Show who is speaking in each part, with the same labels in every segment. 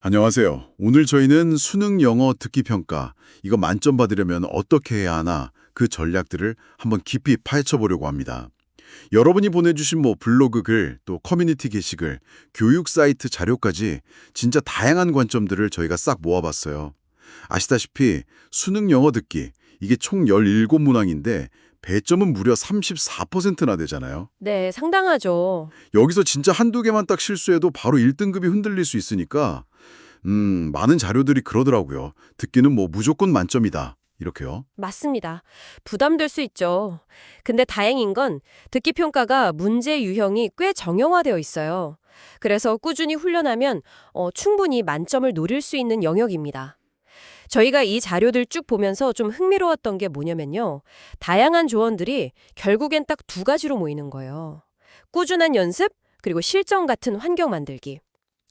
Speaker 1: 안녕하세요. 오늘 저희는 수능 영어 듣기 평가, 이거 만점 받으려면 어떻게 해야 하나 그 전략들을 한번 깊이 파헤쳐 보려고 합니다. 여러분이 보내주신 블로그 글, 또 커뮤니티 게시글, 교육 사이트 자료까지 진짜 다양한 관점들을 저희가 싹 모아봤어요. 아시다시피 수능 영어 듣기, 이게 총 17문항인데 배점은 무려 34%나 되잖아요.
Speaker 2: 네, 상당하죠.
Speaker 1: 여기서 진짜 한두 개만 딱 실수해도 바로 1등급이 흔들릴 수 있으니까 많은 자료들이 그러더라고요. 듣기는 무조건 만점이다. 이렇게요.
Speaker 2: 맞습니다. 부담될 수 있죠. 근데 다행인 건 듣기 평가가 문제 유형이 꽤 정형화되어 있어요. 그래서 꾸준히 훈련하면 충분히 만점을 노릴 수 있는 영역입니다. 저희가 이 자료들 쭉 보면서 좀 흥미로웠던 게 뭐냐면요. 다양한 조언들이 결국엔 딱 두 가지로 모이는 거예요. 꾸준한 연습, 그리고 실전 같은 환경 만들기.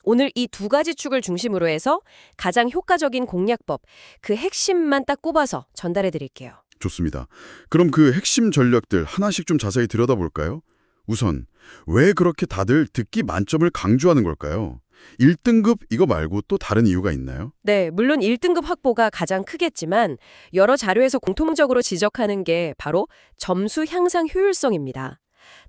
Speaker 2: 오늘 이 두 가지 축을 중심으로 해서 가장 효과적인 공략법, 그 핵심만 딱 꼽아서 전달해 드릴게요.
Speaker 1: 좋습니다. 그럼 그 핵심 전략들 하나씩 좀 자세히 들여다볼까요? 우선 왜 그렇게 다들 듣기 만점을 강조하는 걸까요? 1등급 이거 말고 또 다른 이유가 있나요?
Speaker 2: 네, 물론 1등급 확보가 가장 크겠지만 여러 자료에서 공통적으로 지적하는 게 바로 점수 향상 효율성입니다.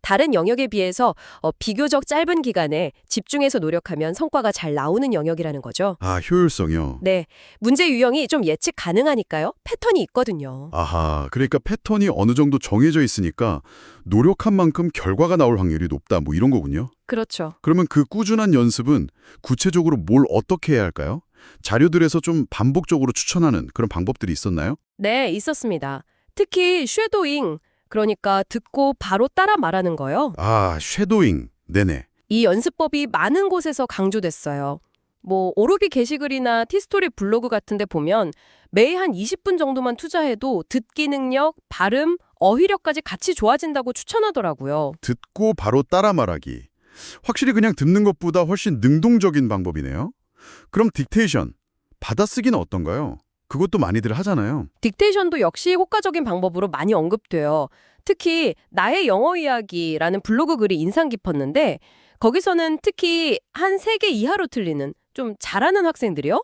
Speaker 2: 다른 영역에 비해서 비교적 짧은 기간에 집중해서 노력하면 성과가 잘 나오는 영역이라는 거죠.
Speaker 1: 아, 효율성이요.
Speaker 2: 네, 문제 유형이 좀 예측 가능하니까요. 패턴이 있거든요.
Speaker 1: 아하, 그러니까 패턴이 어느 정도 정해져 있으니까 노력한 만큼 결과가 나올 확률이 높다 이런 거군요.
Speaker 2: 그렇죠.
Speaker 1: 그러면 그 꾸준한 연습은 구체적으로 뭘 어떻게 해야 할까요? 자료들에서 좀 반복적으로 추천하는 그런 방법들이 있었나요?
Speaker 2: 네, 있었습니다. 특히 쉐도잉, 그러니까 듣고 바로 따라 말하는 거요.
Speaker 1: 아, 쉐도잉. 네네.
Speaker 2: 이 연습법이 많은 곳에서 강조됐어요. 오로비 게시글이나 티스토리 블로그 같은 데 보면 매일 한 20분 정도만 투자해도 듣기 능력, 발음, 어휘력까지 같이 좋아진다고 추천하더라고요.
Speaker 1: 듣고 바로 따라 말하기. 확실히 그냥 듣는 것보다 훨씬 능동적인 방법이네요. 그럼 딕테이션, 받아쓰기는 어떤가요? 그것도 많이들 하잖아요.
Speaker 2: 딕테이션도 역시 효과적인 방법으로 많이 언급돼요. 특히 나의 영어 이야기라는 블로그 글이 인상 깊었는데 거기서는 특히 한 3개 이하로 틀리는 좀 잘하는 학생들이요.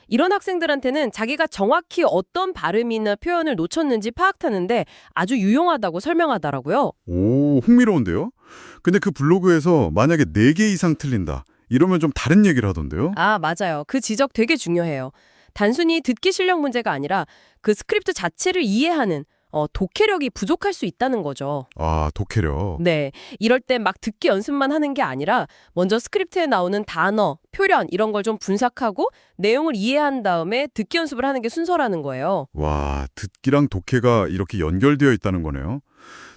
Speaker 2: 이런 학생들한테는 자기가 정확히 어떤 발음이나 표현을 놓쳤는지 파악하는데 아주 유용하다고 설명하더라고요.
Speaker 1: 오, 흥미로운데요? 근데 그 블로그에서 만약에 4개 이상 틀린다. 이러면 좀 다른 얘기를 하던데요?
Speaker 2: 아, 맞아요. 그 지적 되게 중요해요. 단순히 듣기 실력 문제가 아니라 그 스크립트 자체를 이해하는 독해력이 부족할 수 있다는 거죠.
Speaker 1: 아, 독해력.
Speaker 2: 네, 이럴 때 막 듣기 연습만 하는 게 아니라 먼저 스크립트에 나오는 단어, 표현 이런 걸 좀 분석하고 내용을 이해한 다음에 듣기 연습을 하는 게 순서라는 거예요.
Speaker 1: 와, 듣기랑 독해가 이렇게 연결되어 있다는 거네요.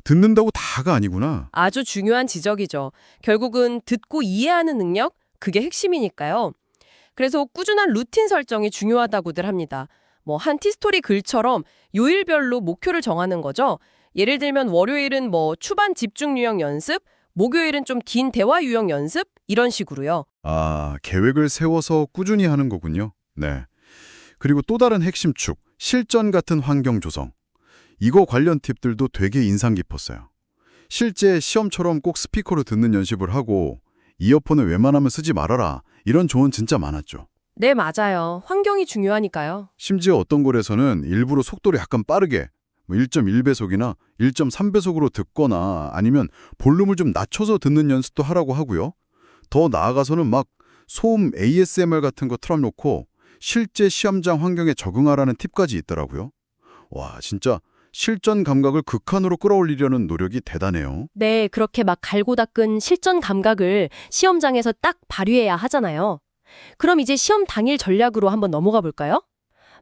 Speaker 1: 듣는다고 다가 아니구나.
Speaker 2: 아주 중요한 지적이죠. 결국은 듣고 이해하는 능력, 그게 핵심이니까요. 그래서 꾸준한 루틴 설정이 중요하다고들 합니다. 한 티스토리 글처럼 요일별로 목표를 정하는 거죠. 예를 들면 월요일은 초반 집중 유형 연습, 목요일은 좀 긴 대화 유형 연습 이런 식으로요.
Speaker 1: 아, 계획을 세워서 꾸준히 하는 거군요. 네. 그리고 또 다른 핵심 축, 실전 같은 환경 조성. 이거 관련 팁들도 되게 인상 깊었어요. 실제 시험처럼 꼭 스피커로 듣는 연습을 하고 이어폰을 웬만하면 쓰지 말아라. 이런 조언 진짜 많았죠.
Speaker 2: 네, 맞아요. 환경이 중요하니까요.
Speaker 1: 심지어 어떤 글에서는 일부러 속도를 약간 빠르게 1.1배속이나 1.3배속으로 듣거나 아니면 볼륨을 좀 낮춰서 듣는 연습도 하라고 하고요. 더 나아가서는 막 소음 ASMR 같은 거 틀어놓고 실제 시험장 환경에 적응하라는 팁까지 있더라고요. 와, 진짜 실전 감각을 극한으로 끌어올리려는 노력이 대단해요.
Speaker 2: 네, 그렇게 막 갈고 닦은 실전 감각을 시험장에서 딱 발휘해야 하잖아요. 그럼 이제 시험 당일 전략으로 한번 넘어가 볼까요?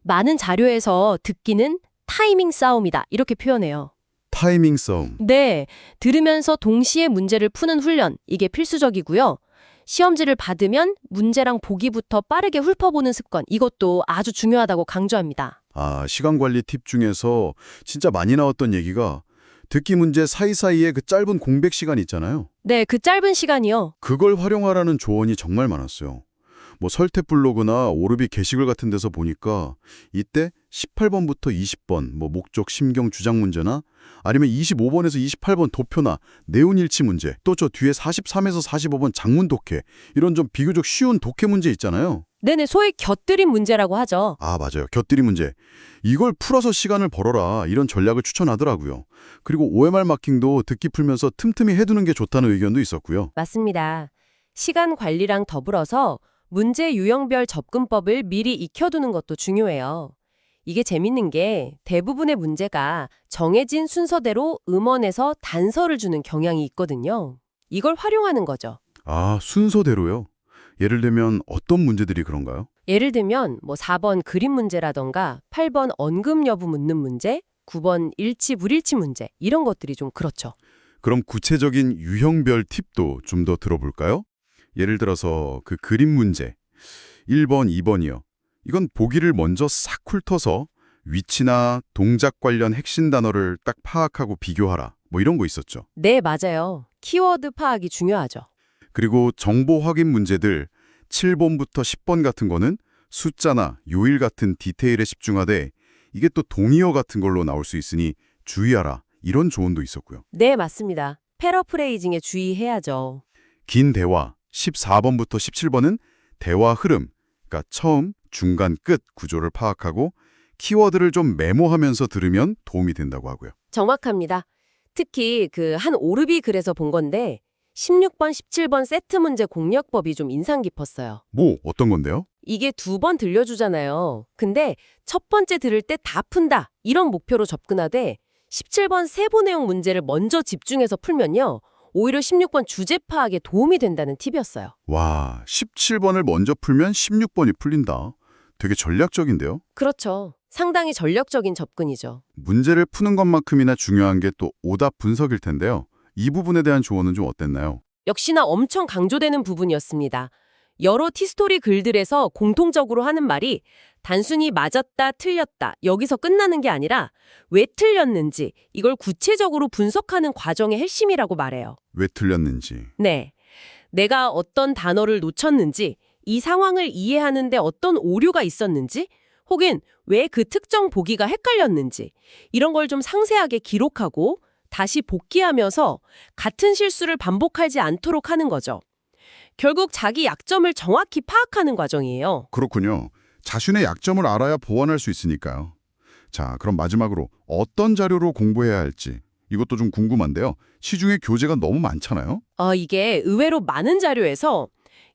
Speaker 2: 많은 자료에서 듣기는 타이밍 싸움이다 이렇게 표현해요.
Speaker 1: 타이밍 싸움.
Speaker 2: 네, 들으면서 동시에 문제를 푸는 훈련, 이게 필수적이고요. 시험지를 받으면 문제랑 보기부터 빠르게 훑어보는 습관, 이것도 아주 중요하다고 강조합니다.
Speaker 1: 아, 시간 관리 팁 중에서 진짜 많이 나왔던 얘기가 듣기 문제 사이사이에 그 짧은 공백 시간 있잖아요.
Speaker 2: 네, 그 짧은 시간이요.
Speaker 1: 그걸 활용하라는 조언이 정말 많았어요. 뭐 설태 블로그나 오르비 게시글 같은 데서 보니까 이때 18번부터 20번 뭐 목적 심경 주장 문제나 아니면 25번에서 28번 도표나 내운 일치 문제, 또 저 뒤에 43에서 45번 장문 독해, 이런 좀 비교적 쉬운 독해 문제 있잖아요.
Speaker 2: 네네, 소위 곁들인 문제라고 하죠.
Speaker 1: 아, 맞아요. 곁들이 문제. 이걸 풀어서 시간을 벌어라, 이런 전략을 추천하더라고요. 그리고 OMR 마킹도 듣기 풀면서 틈틈이 해두는 게 좋다는 의견도 있었고요.
Speaker 2: 맞습니다. 시간 관리랑 더불어서 문제 유형별 접근법을 미리 익혀두는 것도 중요해요. 이게 재밌는 게 대부분의 문제가 정해진 순서대로 음원에서 단서를 주는 경향이 있거든요. 이걸 활용하는 거죠.
Speaker 1: 아, 순서대로요? 예를 들면 어떤 문제들이 그런가요?
Speaker 2: 예를 들면 4번 그림 문제라던가 8번 언급 여부 묻는 문제, 9번 일치 불일치 문제, 이런 것들이 좀 그렇죠.
Speaker 1: 그럼 구체적인 유형별 팁도 좀 더 들어볼까요? 예를 들어서 그 그림 문제, 1번, 2번이요. 이건 보기를 먼저 싹 훑어서 위치나 동작 관련 핵심 단어를 딱 파악하고 비교하라, 뭐 이런 거 있었죠.
Speaker 2: 네, 맞아요. 키워드 파악이 중요하죠.
Speaker 1: 그리고 정보 확인 문제들 7번부터 10번 같은 거는 숫자나 요일 같은 디테일에 집중하되 이게 또 동의어 같은 걸로 나올 수 있으니 주의하라, 이런 조언도 있었고요.
Speaker 2: 네, 맞습니다. 패러프레이징에 주의해야죠.
Speaker 1: 긴 대화 14번부터 17번은 대화 흐름, 그러니까 처음, 중간, 끝 구조를 파악하고 키워드를 좀 메모하면서 들으면 도움이 된다고 하고요.
Speaker 2: 정확합니다. 특히 한 오르비 글에서 본 건데 16번, 17번 세트 문제 공략법이 좀 인상 깊었어요.
Speaker 1: 뭐 어떤 건데요?
Speaker 2: 이게 2번 들려주잖아요. 근데 첫 번째 들을 때 다 푼다, 이런 목표로 접근하되 17번 세부 내용 문제를 먼저 집중해서 풀면요, 오히려 16번 주제 파악에 도움이 된다는 팁이었어요.
Speaker 1: 와, 17번을 먼저 풀면 16번이 풀린다. 되게 전략적인데요?
Speaker 2: 그렇죠. 상당히 전략적인 접근이죠.
Speaker 1: 문제를 푸는 것만큼이나 중요한 게 또 오답 분석일 텐데요. 이 부분에 대한 조언은 좀 어땠나요?
Speaker 2: 역시나 엄청 강조되는 부분이었습니다. 여러 티스토리 글들에서 공통적으로 하는 말이 단순히 맞았다, 틀렸다, 여기서 끝나는 게 아니라 왜 틀렸는지 이걸 구체적으로 분석하는 과정의 핵심이라고 말해요.
Speaker 1: 왜 틀렸는지.
Speaker 2: 네. 내가 어떤 단어를 놓쳤는지, 이 상황을 이해하는데 어떤 오류가 있었는지, 혹은 왜 그 특정 보기가 헷갈렸는지, 이런 걸 좀 상세하게 기록하고 다시 복기하면서 같은 실수를 반복하지 않도록 하는 거죠. 결국 자기 약점을 정확히 파악하는 과정이에요.
Speaker 1: 그렇군요. 자신의 약점을 알아야 보완할 수 있으니까요. 자, 그럼 마지막으로 어떤 자료로 공부해야 할지 이것도 좀 궁금한데요. 시중에 교재가 너무 많잖아요.
Speaker 2: 이게 의외로 많은 자료에서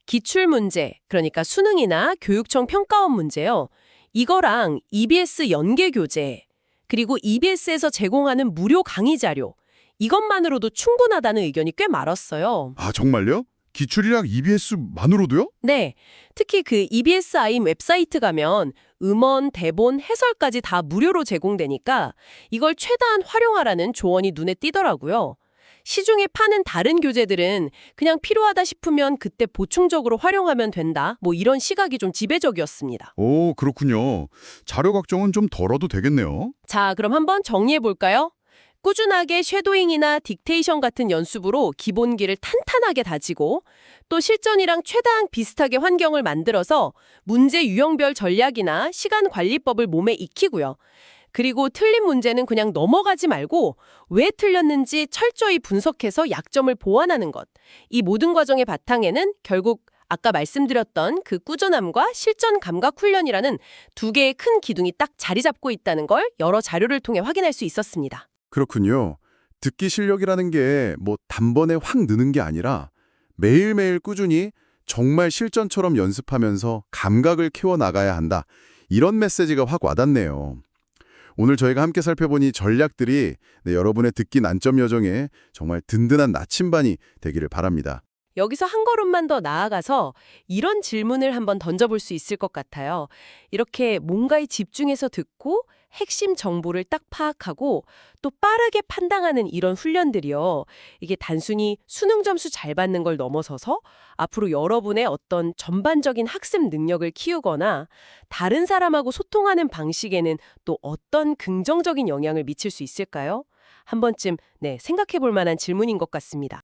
Speaker 2: 기출문제, 그러니까 수능이나 교육청 평가원 문제요, 이거랑 EBS 연계 교재, 그리고 EBS에서 제공하는 무료 강의 자료, 이것만으로도 충분하다는 의견이 꽤 많았어요.
Speaker 1: 아, 정말요? 기출이랑 EBS만으로도요?
Speaker 2: 네, 특히 EBS 아임 웹사이트 가면 음원, 대본, 해설까지 다 무료로 제공되니까 이걸 최대한 활용하라는 조언이 눈에 띄더라고요. 시중에 파는 다른 교재들은 그냥 필요하다 싶으면 그때 보충적으로 활용하면 된다, 이런 시각이 좀 지배적이었습니다.
Speaker 1: 오, 그렇군요. 자료 걱정은 좀 덜어도 되겠네요.
Speaker 2: 자, 그럼 한번 정리해 볼까요? 꾸준하게 쉐도잉이나 딕테이션 같은 연습으로 기본기를 탄탄하게 다지고, 또 실전이랑 최대한 비슷하게 환경을 만들어서 문제 유형별 전략이나 시간 관리법을 몸에 익히고요. 그리고 틀린 문제는 그냥 넘어가지 말고 왜 틀렸는지 철저히 분석해서 약점을 보완하는 것. 이 모든 과정의 바탕에는 결국 아까 말씀드렸던 꾸준함과 실전 감각 훈련이라는 두 개의 큰 기둥이 딱 자리 잡고 있다는 걸 여러 자료를 통해 확인할 수 있었습니다.
Speaker 1: 그렇군요. 듣기 실력이라는 게 단번에 확 느는 게 아니라 매일매일 꾸준히 정말 실전처럼 연습하면서 감각을 키워나가야 한다. 이런 메시지가 확 와닿네요. 오늘 저희가 함께 살펴보니 전략들이 여러분의 듣기 난점 여정에 정말 든든한 나침반이 되기를 바랍니다.
Speaker 2: 여기서 한 걸음만 더 나아가서 이런 질문을 한번 던져볼 수 있을 것 같아요. 이렇게 뭔가에 집중해서 듣고 핵심 정보를 딱 파악하고 또 빠르게 판단하는 이런 훈련들이요, 이게 단순히 수능 점수 잘 받는 걸 넘어서서 앞으로 여러분의 어떤 전반적인 학습 능력을 키우거나 다른 사람하고 소통하는 방식에는 또 어떤 긍정적인 영향을 미칠 수 있을까요? 한 번쯤 생각해 볼 만한 질문인 것 같습니다.